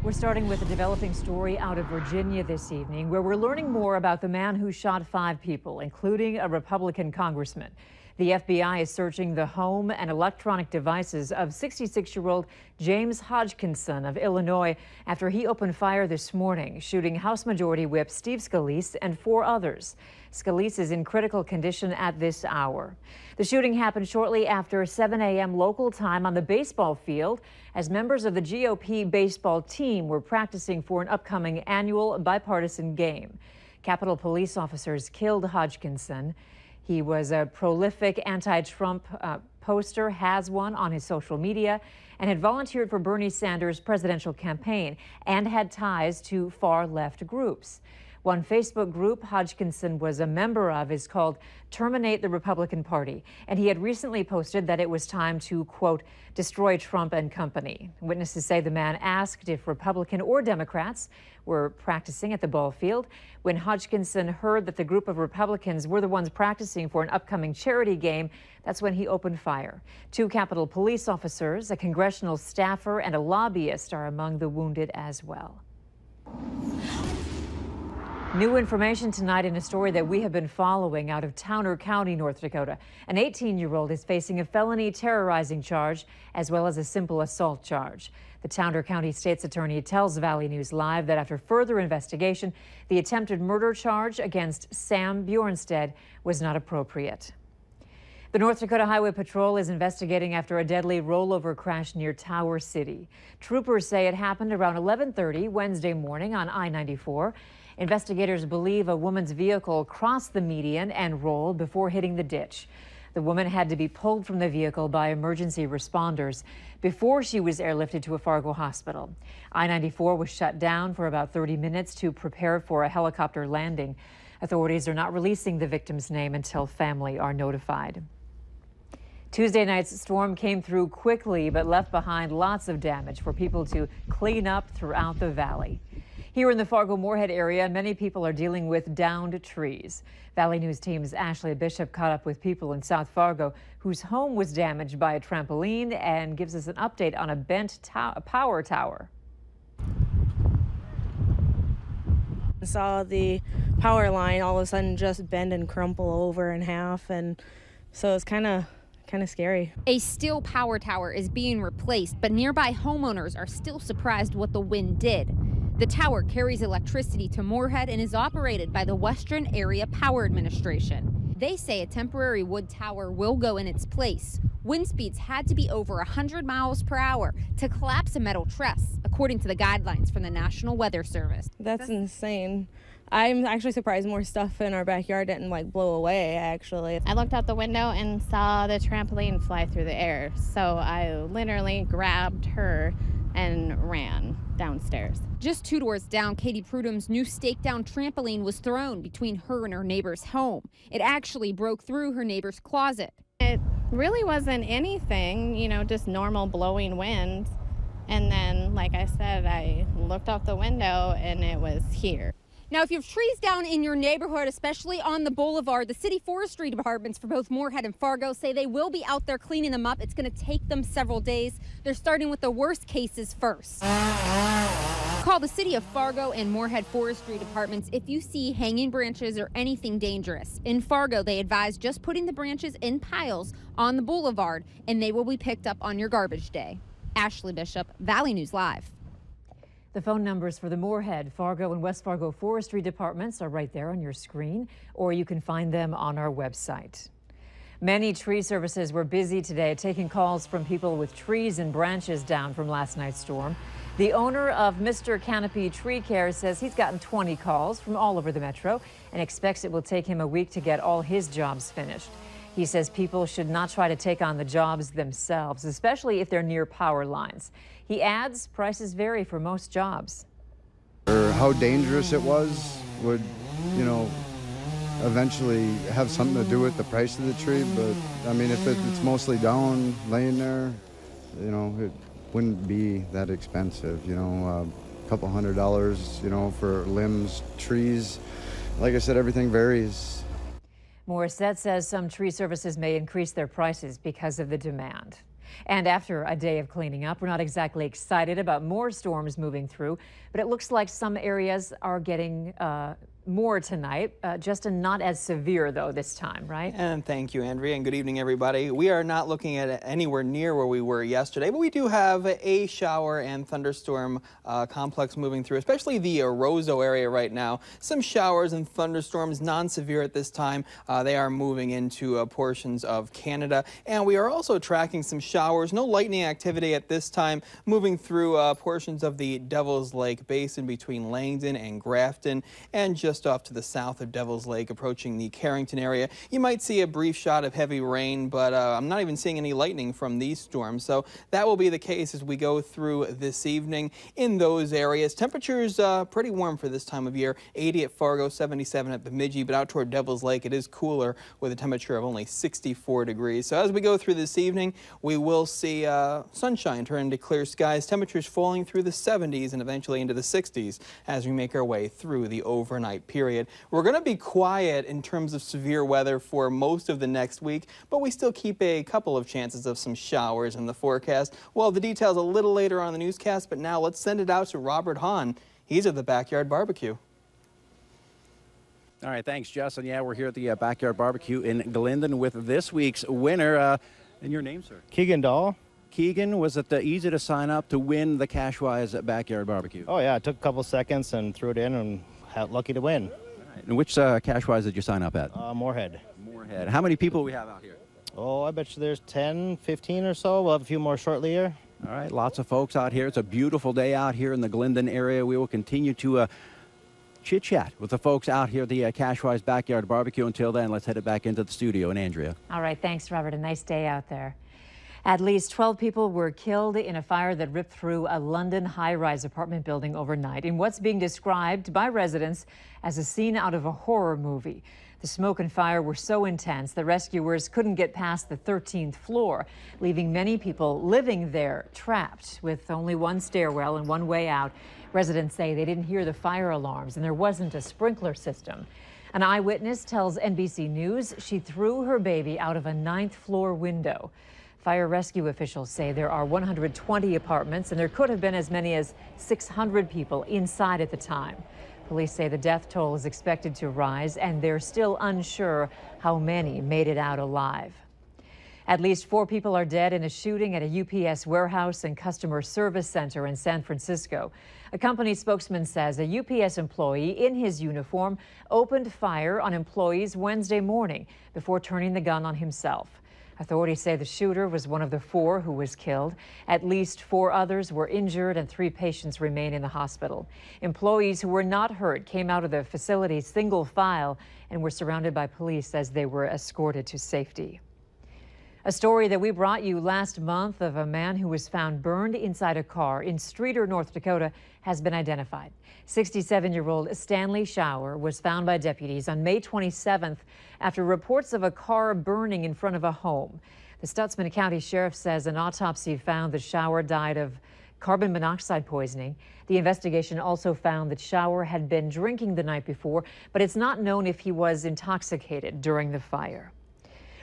We're starting with a developing story out of Virginia this evening, where we're learning more about the man who shot 5 people, including a Republican congressman. The FBI is searching the home and electronic devices of 66-year-old James Hodgkinson of Illinois after he opened fire this morning, shooting House Majority Whip Steve Scalise and 4 others. Scalise is in critical condition at this hour. The shooting happened shortly after 7 a.m. local time on the baseball field as members of the GOP baseball team were practicing for an upcoming annual bipartisan game. Capitol Police officers killed Hodgkinson. He was a prolific anti-Trump poster, has one on his social media, and had volunteered for Bernie Sanders' presidential campaign and had ties to far-left groups. One Facebook group Hodgkinson was a member of is called Terminate the Republican Party, and he had recently posted that it was time to, quote, destroy Trump and company. Witnesses say the man asked if Republican or Democrats were practicing at the ball field. When Hodgkinson heard that the group of Republicans were the ones practicing for an upcoming charity game, that's when he opened fire. 2 Capitol Police officers, a congressional staffer, and a lobbyist are among the wounded as well. New information tonight in a story that we have been following out of Towner County, North Dakota. An 18-year-old is facing a felony terrorizing charge as well as a simple assault charge. The Towner County State's Attorney tells Valley News Live that after further investigation, the attempted murder charge against Sam Bjornstead was not appropriate. The North Dakota Highway Patrol is investigating after a deadly rollover crash near Tower City. Troopers say it happened around 11:30 Wednesday morning on I-94. Investigators believe a woman's vehicle crossed the median and rolled before hitting the ditch. The woman had to be pulled from the vehicle by emergency responders before she was airlifted to a Fargo hospital. I-94 was shut down for about 30 minutes to prepare for a helicopter landing. Authorities are not releasing the victim's name until family are notified. Tuesday night's storm came through quickly but left behind lots of damage for people to clean up throughout the valley. Here in the Fargo-Moorhead area, many people are dealing with downed trees. Valley News Team's Ashley Bishop caught up with people in South Fargo whose home was damaged by a trampoline and gives us an update on a bent power tower. I saw the power line all of a sudden just bend and crumple over in half, and so it's kind of scary. A steel power tower is being replaced, but nearby homeowners are still surprised what the wind did. The tower carries electricity to Moorhead and is operated by the Western Area Power Administration. They say a temporary wood tower will go in its place. Wind speeds had to be over 100 miles per hour to collapse a metal truss, according to the guidelines from the National Weather Service. That's insane. I'm actually surprised more stuff in our backyard didn't blow away, actually. I looked out the window and saw the trampoline fly through the air. So I literally grabbed her and ran downstairs. Just 2 doors down, Katie Prudhom's new stake-down trampoline was thrown between her and her neighbor's home. It actually broke through her neighbor's closet. It really wasn't anything, just normal blowing wind. And then, like I said, I looked out the window and it was here. Now, if you have trees down in your neighborhood, especially on the boulevard, the city forestry departments for both Moorhead and Fargo say they will be out there cleaning them up. It's going to take them several days. They're starting with the worst cases first. Call the city of Fargo and Moorhead forestry departments if you see hanging branches or anything dangerous. In Fargo, they advise just putting the branches in piles on the boulevard, and they will be picked up on your garbage day. Ashley Bishop, Valley News Live. The phone numbers for the Moorhead, Fargo, and West Fargo forestry departments are right there on your screen, or you can find them on our website. Many tree services were busy today taking calls from people with trees and branches down from last night's storm. The owner of Mr. Canopy Tree Care says he's gotten 20 calls from all over the metro and expects it will take him a week to get all his jobs finished. He says people should not try to take on the jobs themselves, especially if they're near power lines. He adds prices vary for most jobs. Or how dangerous it was would, eventually have something to do with the price of the tree. But I mean, if it's mostly down, laying there, it wouldn't be that expensive. A couple $100, for limbs, trees. Like I said, everything varies. Morissette says some tree services may increase their prices because of the demand. And after a day of cleaning up, we're not exactly excited about more storms moving through, but it looks like some areas are getting more tonight. Justin, not as severe, though, this time, right? And thank you, Andrea, and good evening, everybody. We are not looking at anywhere near where we were yesterday, but we do have a shower and thunderstorm complex moving through, especially the Roseau area right now. Some showers and thunderstorms, non-severe at this time. They are moving into portions of Canada, and we are also tracking some showers. No lightning activity at this time, moving through portions of the Devil's Lake Basin between Langdon and Grafton, and just off to the south of Devil's Lake, approaching the Carrington area. You might see a brief shot of heavy rain, but I'm not even seeing any lightning from these storms. So that will be the case as we go through this evening in those areas. Temperatures pretty warm for this time of year. 80 at Fargo, 77 at Bemidji, but out toward Devil's Lake, it is cooler with a temperature of only 64 degrees. So as we go through this evening, we will see sunshine turn into clear skies, temperatures falling through the 70s and eventually into the 60s as we make our way through the overnight period. We're going to be quiet in terms of severe weather for most of the next week, but we still keep a couple of chances of some showers in the forecast. Well, the details a little later on the newscast, but now let's send it out to Robert Hahn. He's at the Backyard Barbecue. All right, thanks, Justin. Yeah, we're here at the Backyard Barbecue in Glendon with this week's winner. And your name, sir? Keegan Dahl. Keegan, was it easy to sign up to win the Cashwise Backyard Barbecue? Oh, yeah, it took a couple seconds and threw it in and lucky to win. Right. And which Cashwise did you sign up at? Moorhead. Moorhead. How many people do we have out here? Oh, I bet you there's 10, 15 or so. We'll have a few more shortly here. All right, lots of folks out here. It's a beautiful day out here in the Glendon area. We will continue to chit-chat with the folks out here at the Cashwise Backyard Barbecue. Until then, let's head it back into the studio. And Andrea. All right, thanks, Robert. A nice day out there. At least 12 people were killed in a fire that ripped through a London high-rise apartment building overnight in what's being described by residents as a scene out of a horror movie. The smoke and fire were so intense that rescuers couldn't get past the 13th floor, leaving many people living there trapped with only one stairwell and one way out. Residents say they didn't hear the fire alarms and there wasn't a sprinkler system. An eyewitness tells NBC News she threw her baby out of a 9th floor window. Fire rescue officials say there are 120 apartments and there could have been as many as 600 people inside at the time. Police say the death toll is expected to rise and they're still unsure how many made it out alive. At least 4 people are dead in a shooting at a UPS warehouse and customer service center in San Francisco. A company spokesman says a UPS employee in his uniform opened fire on employees Wednesday morning before turning the gun on himself. Authorities say the shooter was one of the 4 who was killed. At least 4 others were injured and 3 patients remain in the hospital. Employees who were not hurt came out of the facility single file and were surrounded by police as they were escorted to safety. A story that we brought you last month of a man who was found burned inside a car in Streator, North Dakota, has been identified. 67-year-old Stanley Shower was found by deputies on May 27th after reports of a car burning in front of a home. The Stutsman County Sheriff says an autopsy found that Shower died of carbon monoxide poisoning. The investigation also found that Shower had been drinking the night before, but it's not known if he was intoxicated during the fire.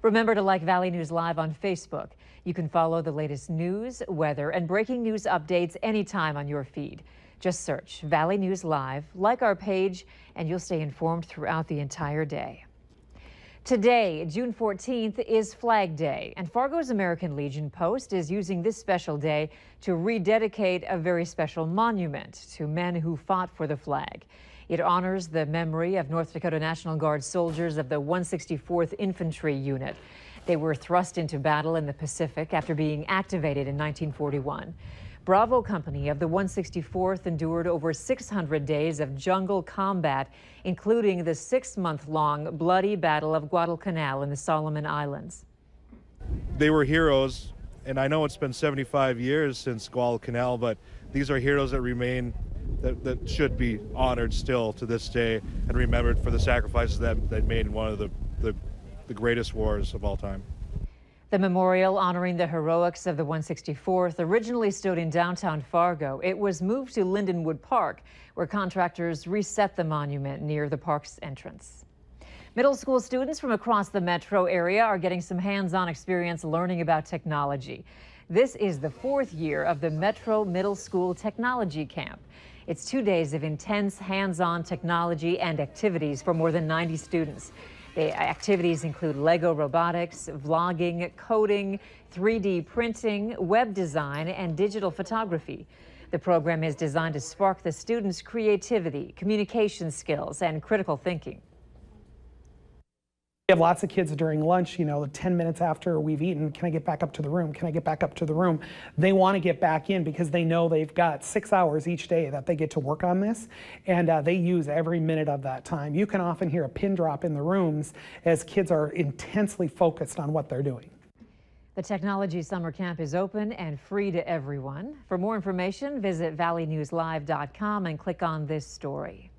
Remember to like Valley News Live on Facebook. You can follow the latest news, weather, and breaking news updates anytime on your feed. Just search Valley News Live, like our page, and you'll stay informed throughout the entire day. Today, June 14th, is Flag Day, and Fargo's American Legion Post is using this special day to rededicate a very special monument to men who fought for the flag. It honors the memory of North Dakota National Guard soldiers of the 164th Infantry Unit. They were thrust into battle in the Pacific after being activated in 1941. Bravo Company of the 164th endured over 600 days of jungle combat, including the 6-month-long bloody Battle of Guadalcanal in the Solomon Islands. They were heroes, and I know it's been 75 years since Guadalcanal, but these are heroes that remain that should be honored still to this day and remembered for the sacrifices that they made in one of the greatest wars of all time. The memorial honoring the heroics of the 164th originally stood in downtown Fargo. It was moved to Lindenwood Park, where contractors reset the monument near the park's entrance. Middle school students from across the metro area are getting some hands-on experience learning about technology. This is the 4th year of the Metro Middle School Technology Camp. It's 2 days of intense hands-on technology and activities for more than 90 students. The activities include Lego robotics, vlogging, coding, 3D printing, web design, and digital photography. The program is designed to spark the students' creativity, communication skills, and critical thinking. We have lots of kids during lunch, 10 minutes after we've eaten, can I get back up to the room? Can I get back up to the room? They want to get back in because they know they've got 6 hours each day that they get to work on this, and they use every minute of that time. You can often hear a pin drop in the rooms as kids are intensely focused on what they're doing. The Technology Summer Camp is open and free to everyone. For more information, visit valleynewslive.com and click on this story.